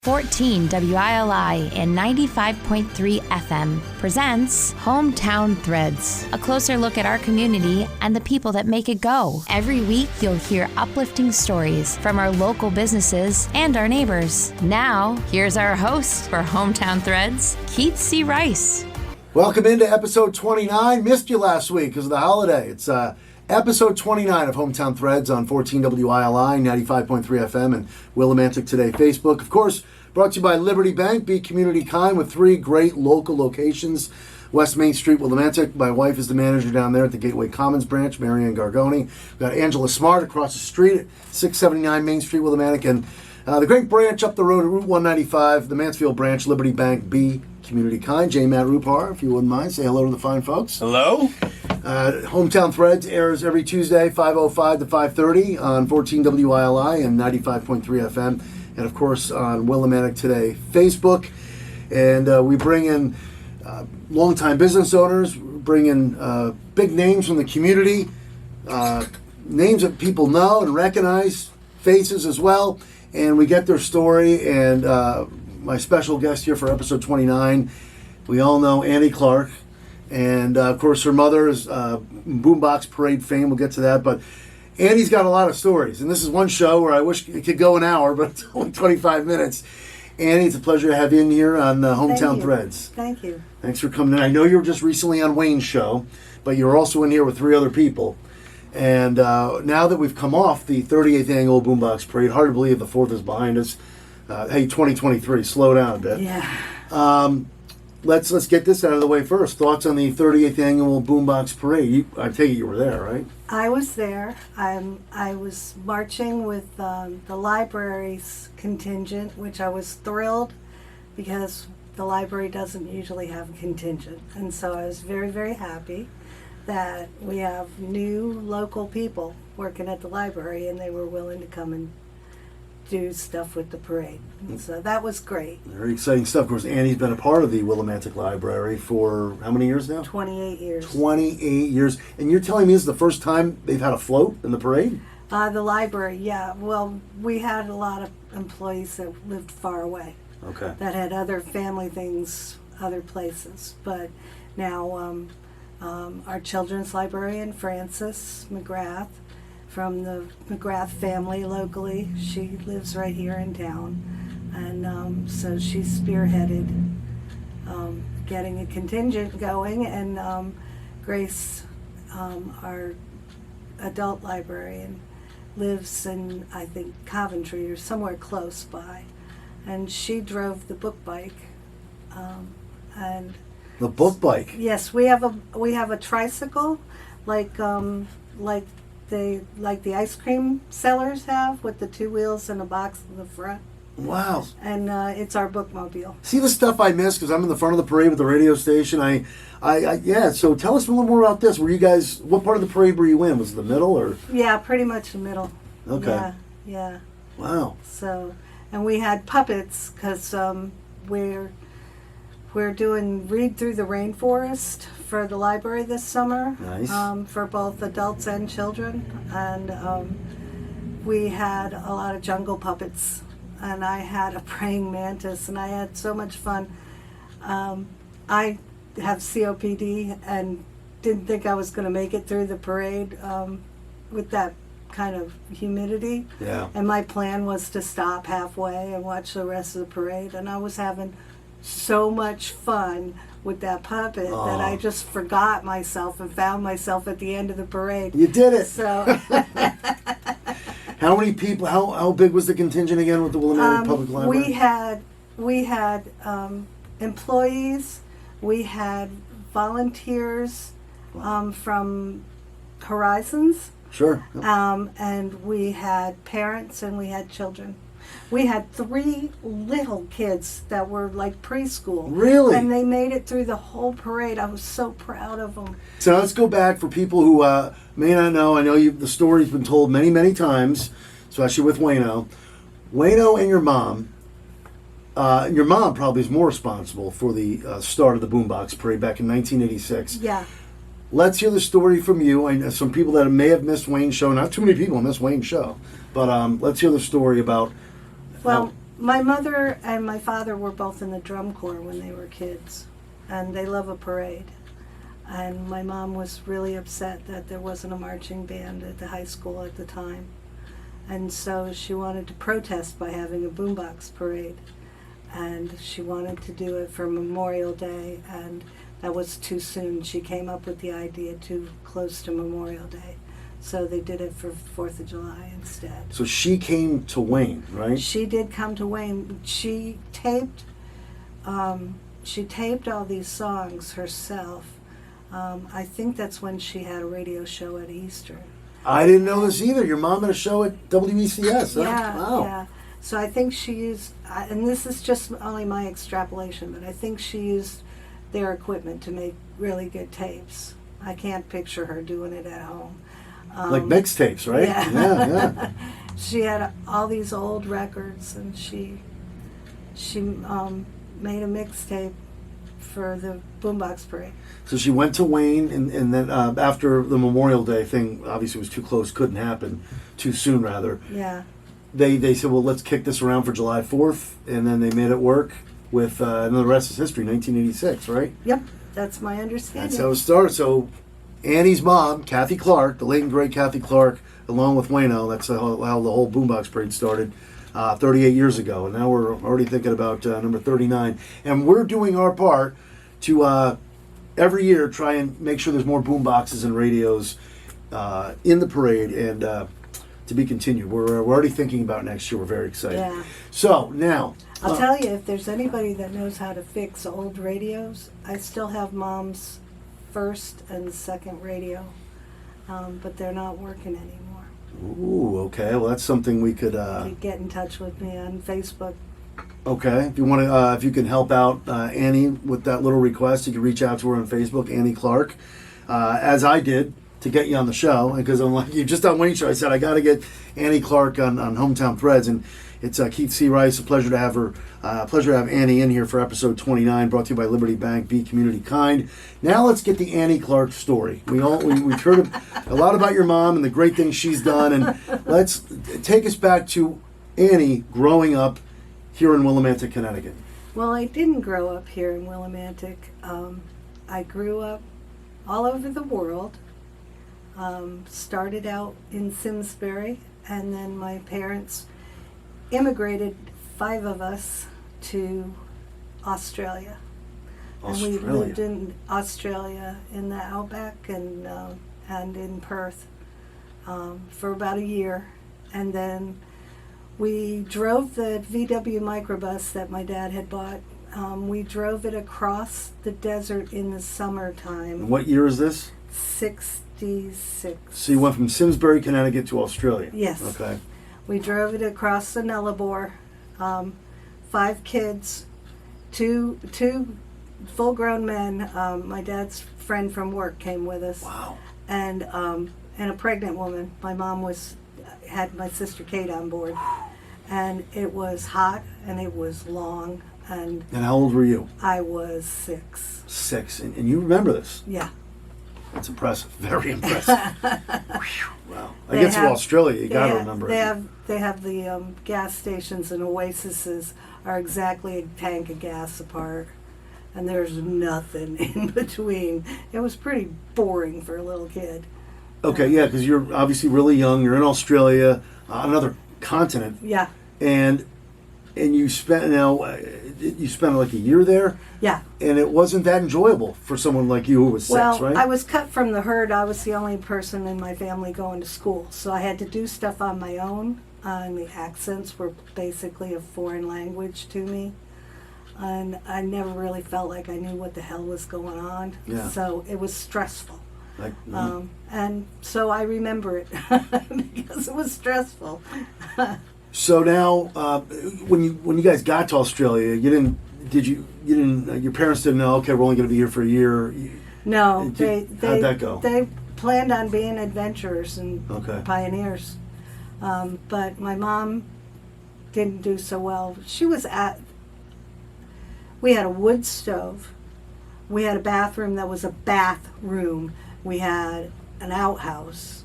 14 WILI and 95.3 FM presents Hometown Threads, a closer look at our community and the people that make it go. Every week, you'll hear uplifting stories from our local businesses and our neighbors. Now, here's our host for Hometown Threads, Keith C. Rice. Welcome into episode 29. Missed you last week because of the holiday. It's episode 29 of Hometown Threads on 14 WILI, 95.3 FM, and Willimantic Today Facebook. Of course, brought to you by Liberty Bank. Be community kind with 3 great local locations. West Main Street, Willimantic. My wife is the manager down there at the Gateway Commons branch, Marianne Gargoni. We've got Angela Smart across the street at 679 Main Street, Willimantic. And the great branch up the road at Route 195, the Mansfield branch, Liberty Bank. Be community kind. J. Matt Rupar, if you wouldn't mind, say hello to the fine folks. Hello. Hometown Threads airs every Tuesday, 5:05 to 5:30 on 14 WILI and 95.3 FM, and of course on Willimantic Today Facebook. And we bring in longtime business owners, bring in big names from the community, names that people know and recognize, faces as well, and we get their story. And my special guest here for episode 29, we all know Annie Clark. And, of course, her mother is Boombox Parade fame. We'll get to that. But Annie's got a lot of stories. And this is one show where I wish it could go an hour, but it's only 25 minutes. Annie, it's a pleasure to have you in here on Hometown Threads. Thank you. Thanks for coming in. I know you were just recently on Wayne's show, but you're also in here with 3 other people. And now that we've come off the 38th annual Boombox Parade, hard to believe the 4th is behind us. Hey, 2023, slow down a bit. Yeah. Let's get this out of the way first. Thoughts on the 38th annual Boombox Parade? I take it you were there, right? I was there. I was marching with the library's contingent, which I was thrilled because the library doesn't usually have a contingent. And so I was very, very happy that we have new local people working at the library and they were willing to come and do stuff with the parade. And so that was great. Very exciting stuff. Of course, Annie's been a part of the Willimantic Library for how many years now? 28 years. 28 years. And you're telling me this is the first time they've had a float in the parade? The library, yeah. Well, we had a lot of employees that lived far away. Okay. That had other family things, other places. But now our children's librarian, Frances McGrath, from the McGrath family locally. She lives right here in town. And so she spearheaded getting a contingent going. And Grace, our adult librarian, lives in, I think, Coventry or somewhere close by. And she drove the book bike. And The book bike? yes, we have a tricycle like the ice cream sellers have, with the 2 wheels and a box in the front. Wow. And it's our bookmobile. See the stuff I miss because I'm in the front of the parade with the radio station. Yeah, so tell us a little more about this. Were you guys, what part of the parade were you in? Was it the middle or? Yeah, pretty much the middle. Okay. Yeah. Wow. So, and we had puppets because we're doing Read Through the Rainforest for the library this summer. Nice. For both adults and children. And we had a lot of jungle puppets. And I had a praying mantis, and I had so much fun. I have COPD and didn't think I was going to make it through the parade with that kind of humidity. Yeah. And my plan was to stop halfway and watch the rest of the parade. And I was having so much fun with that puppet that I just forgot myself and found myself at the end of the parade. You did it. So How many people, how big was the contingent again with the Willimantic Public Library? We had employees, we had volunteers from Horizons, Sure. and we had parents and we had children. We had 3 little kids that were like preschool. Really? And they made it through the whole parade. I was so proud of them. So let's go back for people who may not know. I know the story's been told many, many times, especially with Wayno. Wayno and your mom probably is more responsible for the start of the Boombox Parade back in 1986. Yeah. Let's hear the story from you. I know some people that may have missed Wayne's show. Not too many people missed Wayne's show. But let's hear the story about My mother and my father were both in the drum corps when they were kids, and they love a parade. And my mom was really upset that there wasn't a marching band at the high school at the time. And so she wanted to protest by having a boombox parade. And she wanted to do it for Memorial Day, and that was too soon. She came up with the idea too close to Memorial Day. So they did it for 4th of July instead. So she came to Wayne, right? She did come to Wayne. She taped all these songs herself. I think that's when she had a radio show at Eastern. I didn't know this either. Your mom had a show at WECS. Huh? Yeah, Wow. yeah. So I think she used, and this is just only my extrapolation, but I think she used their equipment to make really good tapes. I can't picture her doing it at home. Like mixtapes, right? Yeah. Yeah. She had all these old records, and she made a mixtape for the Boombox Parade. So she went to Wayne, and then after the Memorial Day thing, obviously it was too close, couldn't happen, too soon rather. Yeah. They said, well, let's kick this around for July 4th, and then they made it work with, and the rest is history, 1986, right? Yep, that's my understanding. That's how it started. So Annie's mom, Kathy Clark, the late and great Kathy Clark, along with Wayno, that's how the whole Boombox Parade started 38 years ago. And now we're already thinking about number 39. And we're doing our part to every year try and make sure there's more boomboxes and radios in the parade, and to be continued. We're already thinking about next year. We're very excited. Yeah. So now, I'll tell you, if there's anybody that knows how to fix old radios, I still have Mom's first and second radio, but they're not working anymore. ooh, okay. Well, that's something we could. You get in touch with me on Facebook. Okay, if you want to, if you can help out Annie with that little request, you can reach out to her on Facebook, Annie Clark, as I did to get you on the show. Because I'm like, you just on Wayne Show, I said I got to get Annie Clark on Hometown Threads, and it's Keith C. Rice. A pleasure to have her. Pleasure to have Annie in here for episode 29, brought to you by Liberty Bank. Be community kind. Now let's get the Annie Clark story. We've heard a lot about your mom and the great things she's done, and let's take us back to Annie growing up here in Willimantic, Connecticut. Well, I didn't grow up here in Willimantic. I grew up all over the world. Started out in Simsbury, and then my parents immigrated, 5 of us, to Australia. And we lived in Australia in the outback and in Perth for about a year. And then we drove the VW microbus that my dad had bought. We drove it across the desert in the summertime. And what year is this? 66. So you went from Simsbury, Connecticut to Australia? Yes. Okay. We drove it across the Nullarbor. 5 kids, two full-grown men. My dad's friend from work came with us. Wow. And a pregnant woman. My mom had my sister Kate on board. And it was hot and it was long. And how old were you? I was 6. 6. And you remember this? Yeah. That's impressive. Very impressive. Wow. I guess in Australia, you got to remember it. They have the gas stations and oases are exactly a tank of gas apart. And there's nothing in between. It was pretty boring for a little kid. Okay, yeah, because you're obviously really young. You're in Australia, another continent. Yeah. And you spent like a year there. Yeah. And it wasn't that enjoyable for someone like you who was 6, right? I was cut from the herd. I was the only person in my family going to school, so I had to do stuff on my own. And the accents were basically a foreign language to me, and I never really felt like I knew what the hell was going on. Yeah. So it was stressful. Like, And so I remember it because it was stressful. So now, when you guys got to Australia, your parents didn't know, okay, we're only going to be here for a year. No, how'd that go? They planned on being adventurers and Okay. pioneers, but my mom didn't do so well. We had a wood stove. We had a bathroom that was a bathroom. We had an outhouse.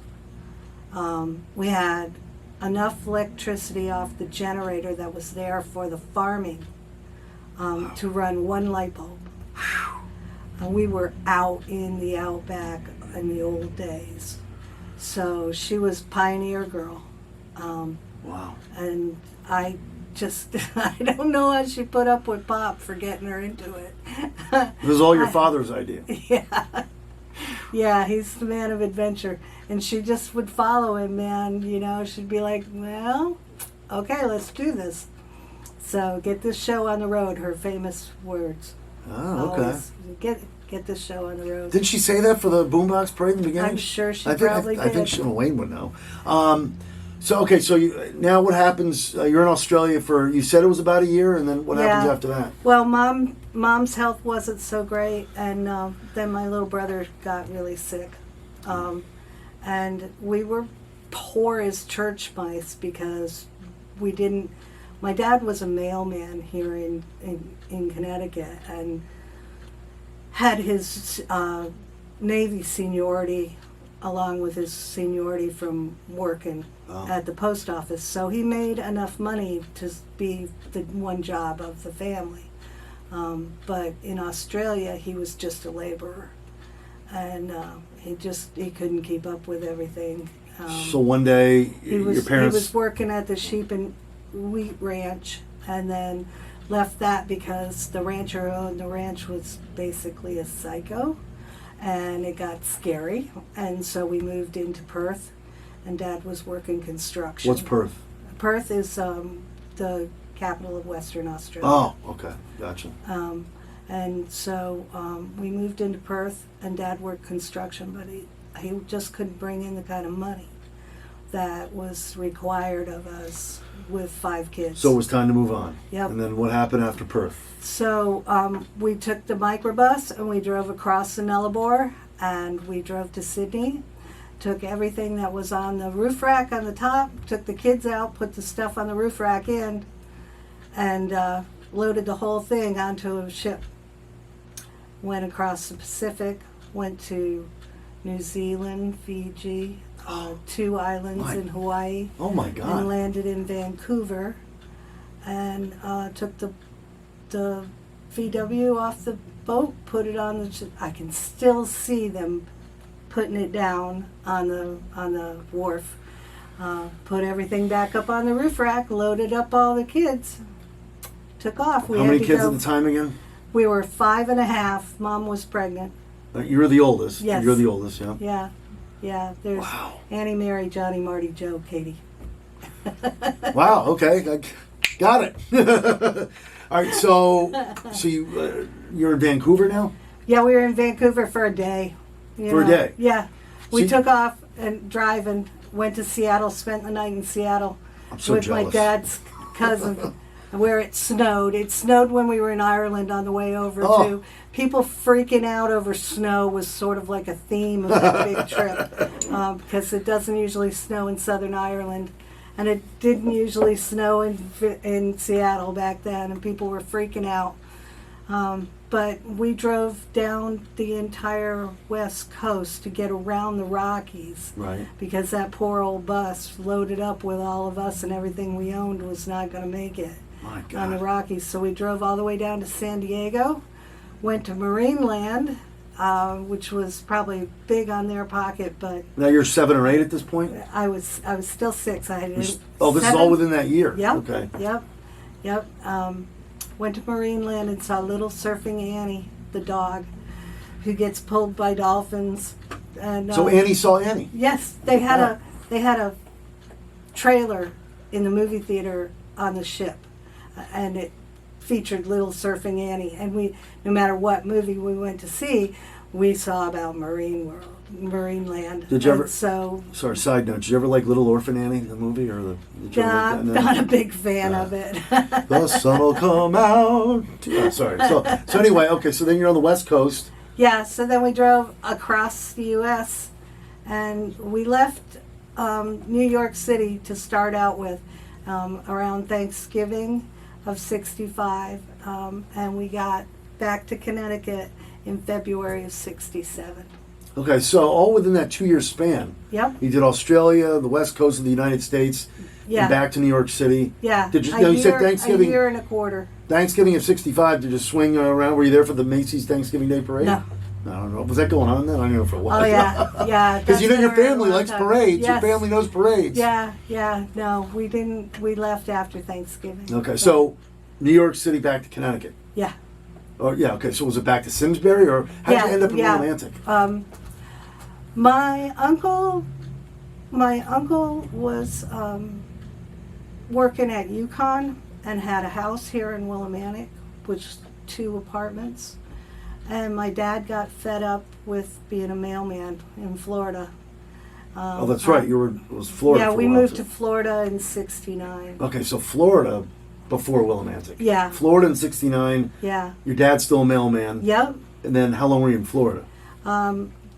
We had enough electricity off the generator that was there for the farming to run one light bulb. And we were out in the outback in the old days. So she was pioneer girl. Wow. And I just, I don't know how she put up with Pop for getting her into it. It was all your father's idea. Yeah. Yeah, he's the man of adventure. And she just would follow him, man. You know, she'd be like, well, okay, let's do this. So get this show on the road, her famous words. Oh, okay. Always, get this show on the road. Didn't she say that for the Boombox Parade in the beginning? I'm sure she I think, probably I did. think Wayne would know. So now what happens? You're in Australia for, you said it was about a year, and then what happens Yeah. after that? Well, mom's health wasn't so great, and then my little brother got really sick. And we were poor as church mice because we didn't. My dad was a mailman here in Connecticut and had his Navy seniority along with his seniority from working at the post office. So he made enough money to be the one job of the family. But in Australia, he was just a laborer. And he couldn't keep up with everything. So one day, He was, your parents... he was working at the sheep and wheat ranch and then left that because the rancher who owned the ranch was basically a psycho and it got scary, and so we moved into Perth and Dad was working construction. What's Perth? Perth is the capital of Western Australia. Oh, okay. Gotcha. And so we moved into Perth, and Dad worked construction, but he just couldn't bring in the kind of money that was required of us with 5 kids. So it was time to move on. Yep. And then what happened after Perth? So we took the microbus and we drove across the Nullarbor, and we drove to Sydney, took everything that was on the roof rack on the top, took the kids out, put the stuff on the roof rack in, and loaded the whole thing onto a ship. Went across the Pacific, went to New Zealand, Fiji, 2 islands in Hawaii. Oh my And God. landed in Vancouver, and took the VW off the boat, put it on the. I can still see them putting it down on the wharf. Put everything back up on the roof rack, loaded up all the kids, took off. How many kids at the time again? We were 5 and a half. Mom was pregnant. You were the oldest. Yes. You're the oldest, yeah. Yeah, yeah. There's Wow. Annie, Mary, Johnny, Marty, Joe, Katie. Wow. Okay, I got it. All right. So you're in Vancouver now. Yeah, we were in Vancouver for a day. For a day? Yeah. We So took off and driving, went to Seattle, spent the night in Seattle I'm so with jealous. my dad's cousin, where it snowed. It snowed when we were in Ireland on the way over too. People freaking out over snow was sort of like a theme of that big trip because it doesn't usually snow in Southern Ireland. And it didn't usually snow in Seattle back then, and people were freaking out. But we drove down the entire West Coast to get around the Rockies. Right. Because that poor old bus loaded up with all of us and everything we owned was not going to make it My on the God. Rockies. So we drove all the way down to San Diego, went to Marineland, which was probably big on their pocket, but Now you're 7 or 8 at this point. I was still 6. I had This is all within that year. Yep. Okay. Yep. Went to Marineland and saw little Surfing Annie, the dog, who gets pulled by dolphins. And So Annie saw Annie. yes, they had a trailer in the movie theater on the ship, and it featured little Surfing Annie. And we, no matter what movie we went to see, we saw about Marineland. Did you ever- And so Sorry, side note. Did you ever like Little Orphan Annie, the movie, or did you ever nah, like I'm that? not a big fan of it. The sun will come out. Yeah, sorry. So anyway, okay. So then you're on the West Coast. Yeah, so then we drove across the U.S. and we left New York City to start out with around Thanksgiving of '65, and we got back to Connecticut in February of '67. Okay, so all within that 2-year span. Yep. You did Australia, the west coast of the United States, Yeah. and back to New York City. Yeah. Did you, no, you said Thanksgiving. A year and a quarter. Thanksgiving of '65. Did you swing around? Were you there for the Macy's Thanksgiving Day Parade? No. I don't know. Was that going on then? I don't know if it was. Oh yeah, yeah. Because you know your that's been family a long likes time. parades. Yes. Your family knows parades. Yeah, yeah. No, we didn't. We left after Thanksgiving. Okay, so New York City back to Connecticut. Yeah. Oh yeah. Okay, so was it back to Simsbury or how did you end up in Willimantic? My uncle was working at Yukon and had a house here in Willimantic, which 2 apartments. And my dad got fed up with being a mailman in Florida. Oh, that's right. It was Florida. Yeah, for we a while, moved too. to Florida in '69. Okay, so Florida before Willimantic. Yeah. Florida in '69. Yeah. Your dad's still a mailman. Yep. And then how long were you in Florida?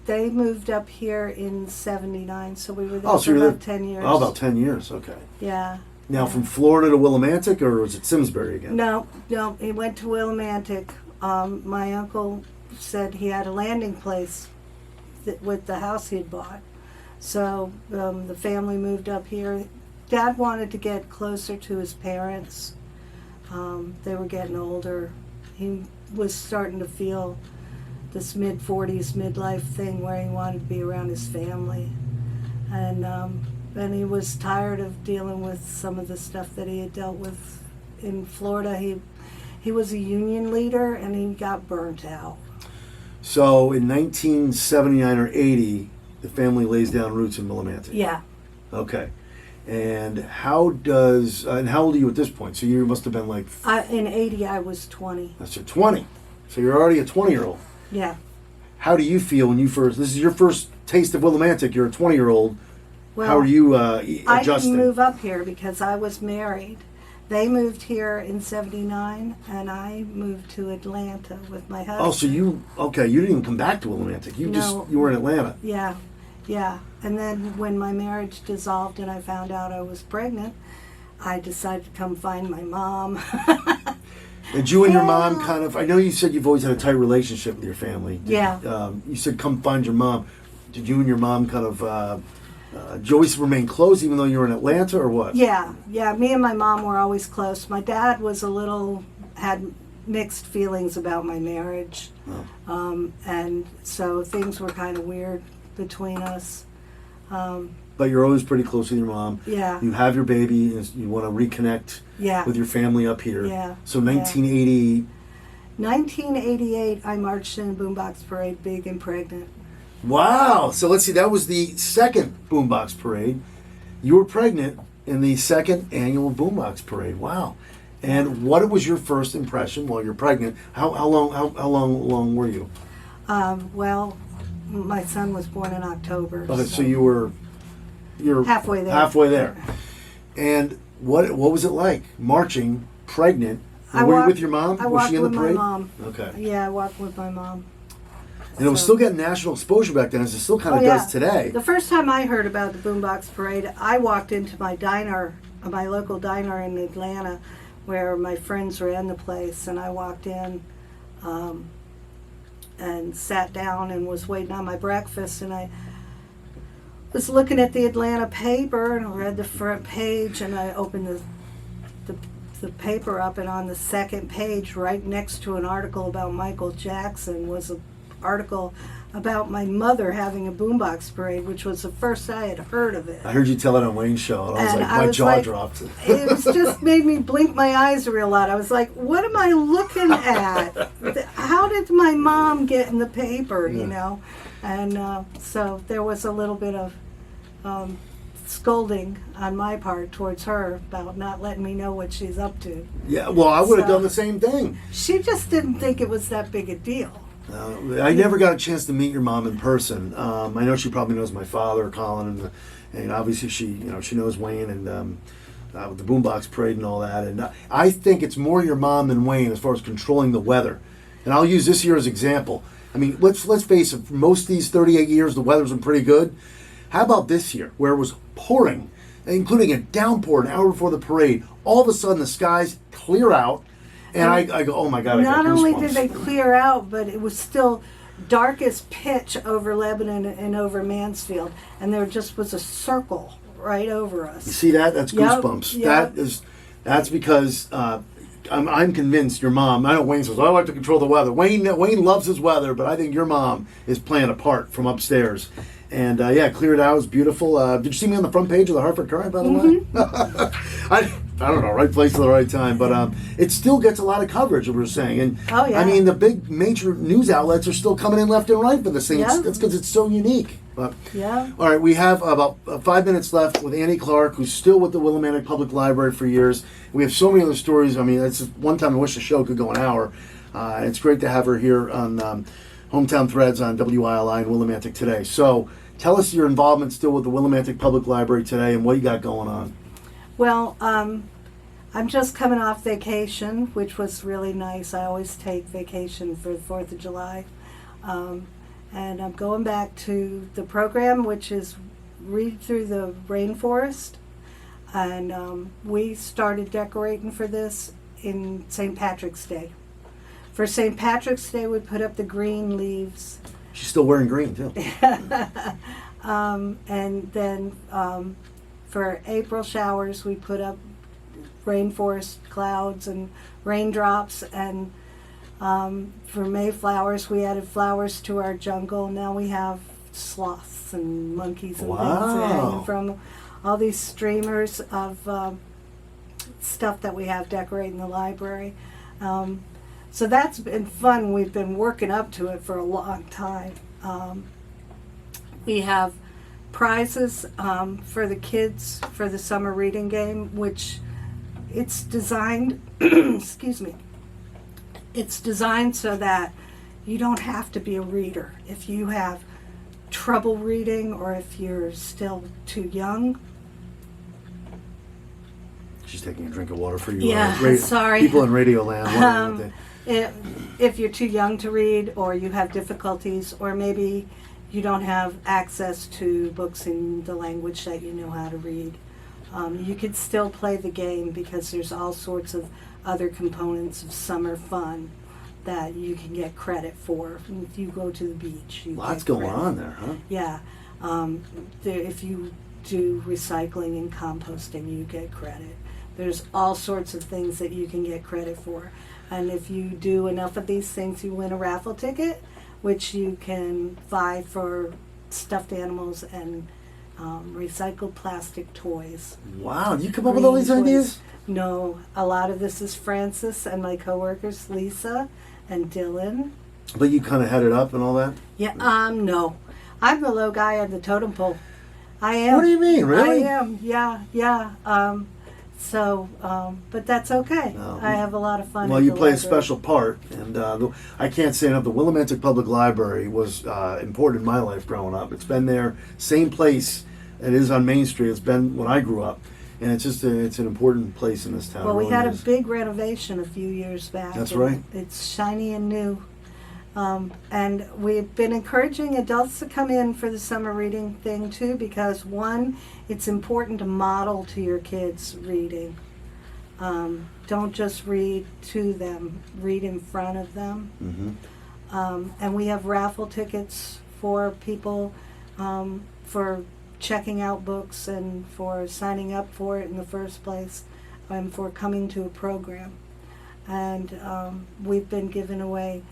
They moved up here in '79, so we were there Oh, so for you were about there 10 years. Oh, about 10 years. Okay. Yeah. Now from Florida to Willimantic, or was it Simsbury again? No, he went to Willimantic. My uncle said he had a landing place with the house he had bought. So the family moved up here. Dad wanted to get closer to his parents. They were getting older. He was starting to feel this mid-40s midlife thing where he wanted to be around his family. And he was tired of dealing with some of the stuff that he had dealt with in Florida. He was a union leader and he got burnt out. So in 1979 or 80, the family lays down roots in Willimantic. Yeah. Okay. And how old are you at this point? So you must have been like... In '80, I was 20. That's your 20. So you're already a 20-year-old. Yeah. How do you feel when this is your first taste of Willimantic, you're a 20-year-old. Well, how are you I adjusting? didn't move up here because I was married. They moved here in '79, and I moved to Atlanta with my husband. Oh, so you didn't even come back to Willimantic. No. You were in Atlanta. Yeah, yeah. And then when my marriage dissolved and I found out I was pregnant, I decided to come find my mom. And you and your mom kind of, I know you said you've always had a tight relationship with your family. Yeah. You said come find your mom. Did you and your mom kind of, did you always remain close even though you were in Atlanta or what? Yeah, yeah. Me and my mom were always close. My dad was had mixed feelings about my marriage. Oh. And so things were kind of weird between us. But you're always pretty close with your mom. Yeah. You have your baby, and you want to reconnect Yeah. with your family up here. Yeah. So 1980, 1988, I marched in a boombox parade, big and pregnant. wow. So let's see, that was the second Boombox Parade. You were pregnant in the second annual Boombox Parade. Wow. And what was your first impression while you're pregnant? How long were you? Well, my son was born in October. Okay, so you're Halfway there. Halfway there. And what was it like marching pregnant? I Were you walked- with your mom? I Was walked she in the with parade? my mom. Okay. Yeah, I walked with my mom. And it was So- still getting national exposure back then, as it still kind of Oh, yeah. does today. The first time I heard about the Boombox Parade, I walked into my diner, my local diner in Atlanta, where my friends ran the place, and I walked in and sat down and was waiting on my breakfast, and I was looking at the Atlanta paper, and I read the front page, and I opened the paper up, and on the second page, right next to an article about Michael Jackson, was an article about my mother having a boombox parade, which was the first I had heard of it. I heard you tell it on Wayne's show, and I was And like, I my was jaw like- dropped. It was just made me blink my eyes a real lot. I was like, what am I looking at? How did my mom get in the paper, you know? And so there was a little bit of scolding on my part towards her about not letting me know what she's up to. Yeah, well, I would have So- done the same thing. She just didn't think it was that big a deal. I never got a chance to meet your mom in person. I know she probably knows my father, Colin, and obviously she knows Wayne and with the Boombox Parade and all that. And I think it's more your mom than Wayne as far as controlling the weather. And I'll use this year as example. I mean, let's face it. For most of these 38 years, the weather's been pretty good. How about this year, where it was pouring, including a downpour an hour before the parade? All of a sudden, the skies clear out. And I go, oh my God, I got Not only goosebumps. did they clear out, but it was still dark as pitch over Lebanon and over Mansfield, and there just was a circle right over us. You see that? That's Yep, goosebumps. yep. That's because I'm convinced your mom. I know Wayne says I like to control the weather. Wayne loves his weather, but I think your mom is playing a part from upstairs. And cleared out. It was beautiful. Did you see me on the front page of the Hartford Courant, by the way? I don't know, right place at the right time. But it still gets a lot of coverage, we were saying. And Oh, yeah. I mean, the big major news outlets are still coming in left and right for this thing. Yeah. That's because it's so unique. But Yeah. all right, we have about 5 minutes left with Annie Clark, who's still with the Willimantic Public Library for years. We have so many other stories. I mean, it's just one time I wish the show could go an hour. It's great to have her here on Hometown Threads on WILI and Willimantic today. So tell us your involvement still with the Willimantic Public Library today and what you got going on. Well, I'm just coming off vacation, which was really nice. I always take vacation for the 4th of July. And I'm going back to the program, which is Read Through the Rainforest. And we started decorating for this in St. Patrick's Day. For St. Patrick's Day, we put up the green leaves. She's still wearing green, too. And then for April showers, we put up rainforest clouds and raindrops. And for Mayflowers, we added flowers to our jungle. Now we have sloths and monkeys and things hanging from all these streamers of stuff that we have decorating the library. So that's been fun. We've been working up to it for a long time. We have prizes for the kids for the summer reading game, which it's designed, excuse me, it's designed so that you don't have to be a reader. If you have trouble reading or if you're still too young. She's taking a drink of water for you. Yeah, sorry. People in Radio Land. What If you're too young to read or you have difficulties or maybe you don't have access to books in the language that you know how to read, you could still play the game because there's all sorts of other components of summer fun that you can get credit for. If you go to the beach, you Lots get going credit. on there, huh? Yeah. If you do recycling and composting, you get credit. There's all sorts of things that you can get credit for. And if you do enough of these things, you win a raffle ticket, which you can buy for stuffed animals and recycled plastic toys. Wow, you come up with all these Green toys. ideas? No, a lot of this is Francis and my coworkers, Lisa and Dylan. But you kind of head it up and all that? Yeah, no. I'm the low guy on the totem pole. I am. What do you mean, really? I am, yeah. But that's okay. No. I have a lot of fun. Well, at you the play a library. special part, and I can't say enough. The Willimantic Public Library was important in my life growing up. It's been there, same place it is on Main Street. It's been when I grew up, and it's just it's an important place in this town. Well, It we really had a is. big renovation a few years back. That's and right. It's shiny and new. And we've been encouraging adults to come in for the summer reading thing too, because one, it's important to model to your kids reading. Don't just read to them, read in front of them. Mhm. And we have raffle tickets for people for checking out books and for signing up for it in the first place and for coming to a program. And we've been giving away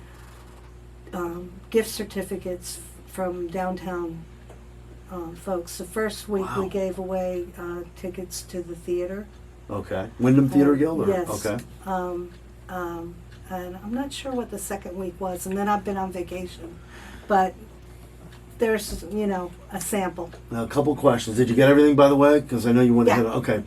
gift certificates from downtown folks. The first week Wow. we gave away tickets to the theater. Okay. Wyndham Theater Guild? Or? Yes. Okay. And I'm not sure what the second week was, and then I've been on vacation. But there's, a sample. Now, a couple questions. Did you get everything, by the way? Because I know you want to Yeah. hit it. Okay.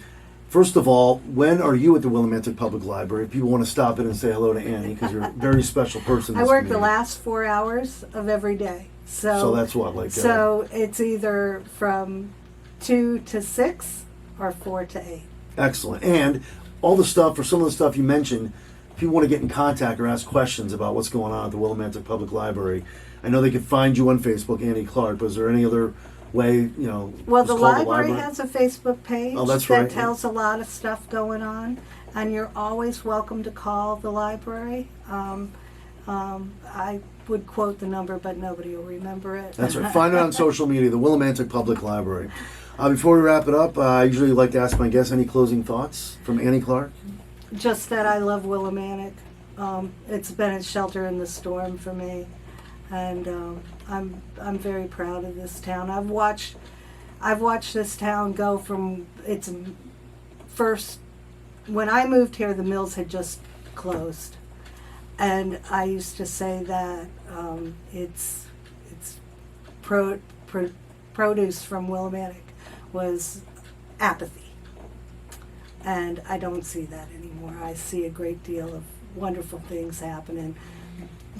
First of all, when are you at the Willimantic Public Library? If people want to stop in and say hello to Annie, because you're a very special person. in I this work the community. last 4 hours of every day. So that's what, like. So it's either from 2 to 6 or 4 to 8. Excellent. And all the stuff, or some of the stuff you mentioned, if people want to get in contact or ask questions about what's going on at the Willimantic Public Library, I know they can find you on Facebook, Annie Clark, but is there any other way, Well, just the call library has a Facebook page Oh, that's that right, yeah. tells a lot of stuff going on, and you're always welcome to call the library. I would quote the number, but nobody will remember it. That's right. Find it on social media, the Willimantic Public Library. Before we wrap it up, I usually like to ask my guests any closing thoughts from Annie Clark. Just that I love Willimantic. It's been a shelter in the storm for me, and I'm very proud of this town. I've watched this town go from its first. When I moved here, the mills had just closed, and I used to say that it's produce from Willimantic was apathy, and I don't see that anymore. I see a great deal of wonderful things happening,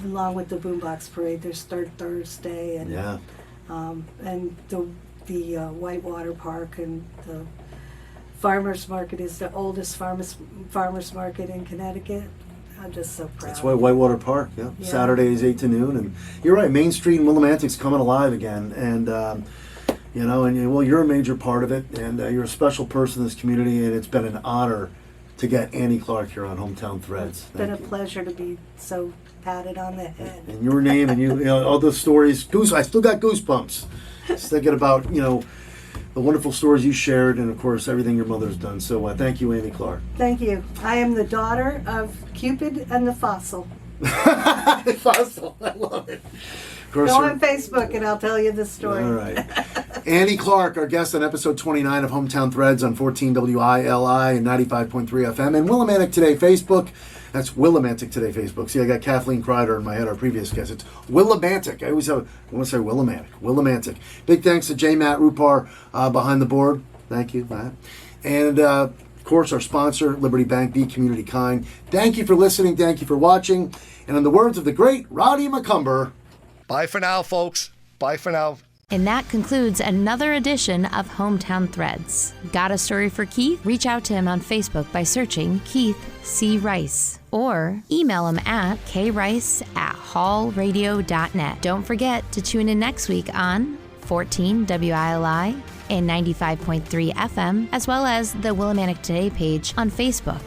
along with the Boombox Parade. There's Third Thursday, and Yeah. And the Whitewater Park, and the Farmers Market is the oldest farmers market in Connecticut. I'm just so proud. That's why Whitewater Park, yeah. Saturdays 8 to noon. And you're right, Main Street and Willimantic's coming alive again. And, you're a major part of it, and you're a special person in this community, and it's been an honor to get Annie Clark here on Hometown Threads. It's been a pleasure to be so patted on the head. And your name and all those stories, I still got goosebumps. Just thinking about, the wonderful stories you shared, and of course everything your mother's done. So thank you, Annie Clark. Thank you. I am the daughter of Cupid and the Fossil. Fossil, I love it. Of course, go on Facebook and I'll tell you the story. All right. Annie Clark, our guest on episode 29 of Hometown Threads on 14 WILI and 95.3 FM, and Willimantic Today Facebook. That's Willimantic Today Facebook. See, I got Kathleen Kreider in my head, our previous guest. It's Willimantic. I want to say Willimantic. Willimantic. Big thanks to J. Matt Rupar behind the board. Thank you, Matt. And, of course, our sponsor, Liberty Bank, Be Community Kind. Thank you for listening. Thank you for watching. And in the words of the great Roddy McCumber, bye for now, folks. Bye for now. And that concludes another edition of Hometown Threads. Got a story for Keith? Reach out to him on Facebook by searching Keith C. Rice, or email him at krice@hallradio.net. Don't forget to tune in next week on 14 WILI and 95.3 FM, as well as the Willimantic Today page on Facebook.